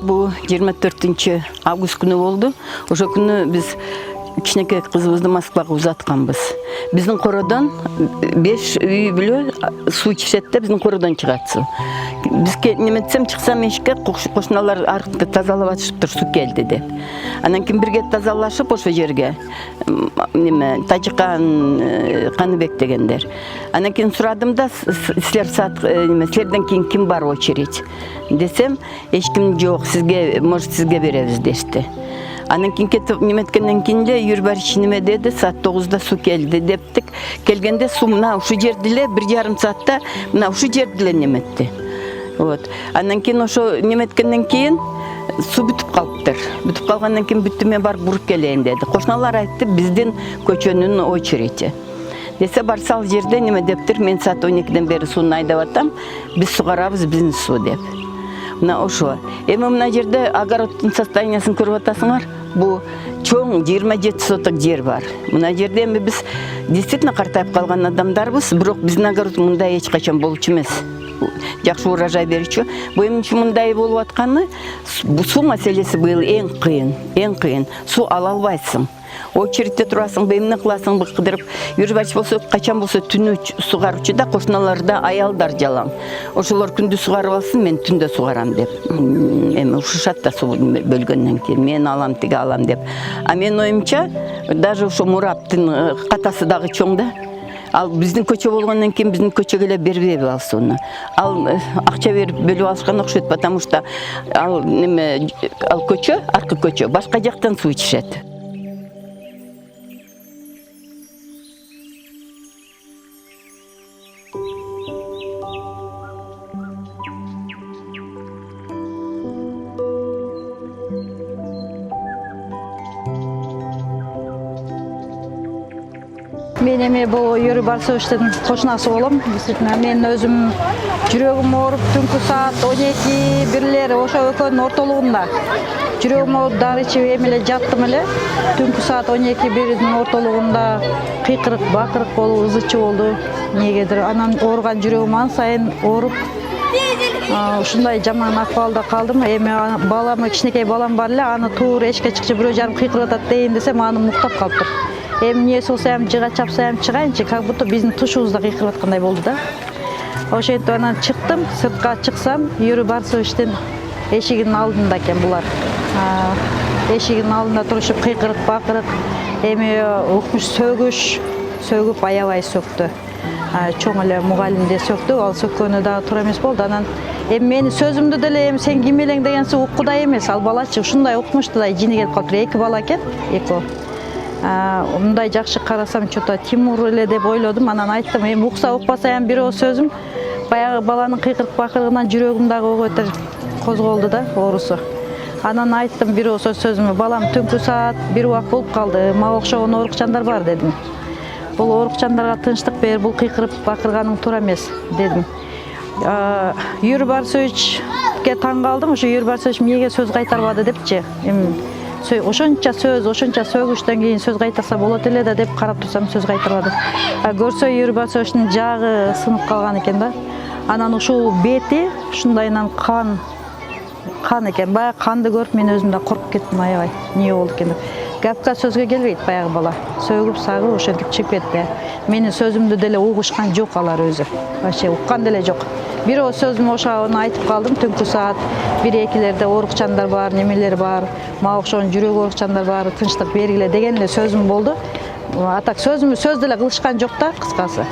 bu 24 август күні болды. Ошо күні біз кичинекей кызыбызды Москвага узатканбыз. Биздин короодон 5 үй бүлө суу ичишет да биздин короодон чыгат суу. Бизге неметсем чыксам эшикке кошуналар аркты тазалап атышыптыр, суу келди деп. Анан кийин бирге тазалашып ошо жерге Тажикан Каныбек дегендер. Анан кийин сурадым да силерден кийин ким бар очередь десем, эч ким жок, сизге может сизге беребиз дешти. Анан кийин кетип неметкенден кийин эле Юрбарич неме деди, саат 9-да суу келди дептик. Келгенде суу мына ушу жерде эле 1,5 саатта мына ушу жерде эле неметти. Вот. Анан кийин ошо неметкенден кийин суу бүтүп калыптыр. Бүтүп калгандан кийин бүттү, барып буруп келейин деди. Кошуналар айтты, биздин көчөнүн очереди. Десе барса ал жерде неме дептир, мен саат 12-ден бери сууну айдап атам, биз сугарабыз, биздин суу деп. Мына ошо. Эми мына жерде огороддун состояниясын көрүп атасыңар. Бу чоң 27 соток жер бар. Мына жерде эми биз действительно картайып калган адамдарбыз, бирок биздин огород мындай эч качан болчу эмес. Жакшы урожай берүүчү. Бу эмне мындай болуп атканы, суу маселеси быйыл эң кыйын. Суу ала албайсың. Очередте турасың, эмне кыласың кыдырып. Юрбач болсо качан болсо түнү сугарчу да, кошуналарда аялдар жалаң. Ошолор күндү сугарып алсын, мен түндө сугарам деп. Эми ушушат да суу бөлгөндөн кийин мен алам, тиге алам деп. А мен оюмча, даже ошо мураптын катасы дагы чоң да. Ал биздин көчө болгондон кийин биздин көчөгө эле бербейби ал сууну. Ал акча берип бөлүп алышкан окшойт, потому что ал көчө, аркы көчө башка жактан суу ичишет. Мен эми бул Юрий Барсовичтин кошунасы болом. Действительно, мен өзүм жүрөгүм ооруп түнкү саат 12 бирлери ошо экөөнүн ортолугунда жүрөгүм ооруп дары ичип эми эле жаттым эле. Түнкү саат 12-1-дин ортолугунда кыйкырык, бакырык болуп, ызычы болду. Негедир анан ооруган жүрөгүм ан сайын ооруп, ушундай жаман акыбалда калдым. Эми балам, кичинекей балам бар эле, аны туура эшикке чыкчы бирөө жарым кыйкырып атат дейин десем, аны муктап калыптыр. Эми эмне болсо жыга чапсам чыгайынчы, как будто биздин тушубузда кыйкырып аткандай болду да. Ошентип анан чыктым, сыртка чыксам, Юрий Барсовичтин эшигинин алдында экен булар. Эшигинин алдында турушуп кыйкырык, бакырык, эми укмуш сөгүп аябай сөктү. Чоң эле мугалимде сөктү, ал сөккөнү дагы туура эмес болду. Анан эми менин сөзүмдү деле эми сен ким элең дегенси уккудай эмес, ал балачы ушундай укмушту да, жини келип калыптыр. 2 бала экен, экөө. Мындай жакшы карасам, чото Тимур эле деп ойлодум. Анан айттым, эми укса укпаса эми бирөө сөзүм, баягы баланын кыйкырык бакырыгынан жүрөгүм дагы өтө козголду да, оорусу. Анан айттым бирөө сөзүмө, балам түнкү саат 1 убак болуп калды, мага окшогон оорукчандар бар дедим. Бул оорукчандарга тынчтык бер, бул кыйкырып бакырганың туура эмес дедим. Юрий Барсовичке таң калдым, ошо Юрий Барсович эмнеге сөз кайтарбады депчи. Ошонча сөгүштөн кийин сөз кайтарса болот эле да деп карап турсам сөз кайтарбады. Көрсө Юрий Барсовичтин жагы сынып калган экен да. Анан ушул бети ушундайынан кан экен. Баягы канды көрүп мен өзүм да коркуп кеттим аябай. Эмне болду экен деп. Гапка сөзгө келбейт баягы бала. Сөгүп сагып ошентип чыгып кетти. Менин сөзүмдү деле угушкан жок алар өзү. Вообще уккан деле жок. Бирөө сөзүм ошону айтып калдым, түнкү саат 1-2-лерде оорукчандар бар, немелер бар, мага окшогон жүрөк оорукчандар бар, тынчтык бергиле деген эле сөзүм болду. А так сөз деле кылышкан жок да, кыскасы.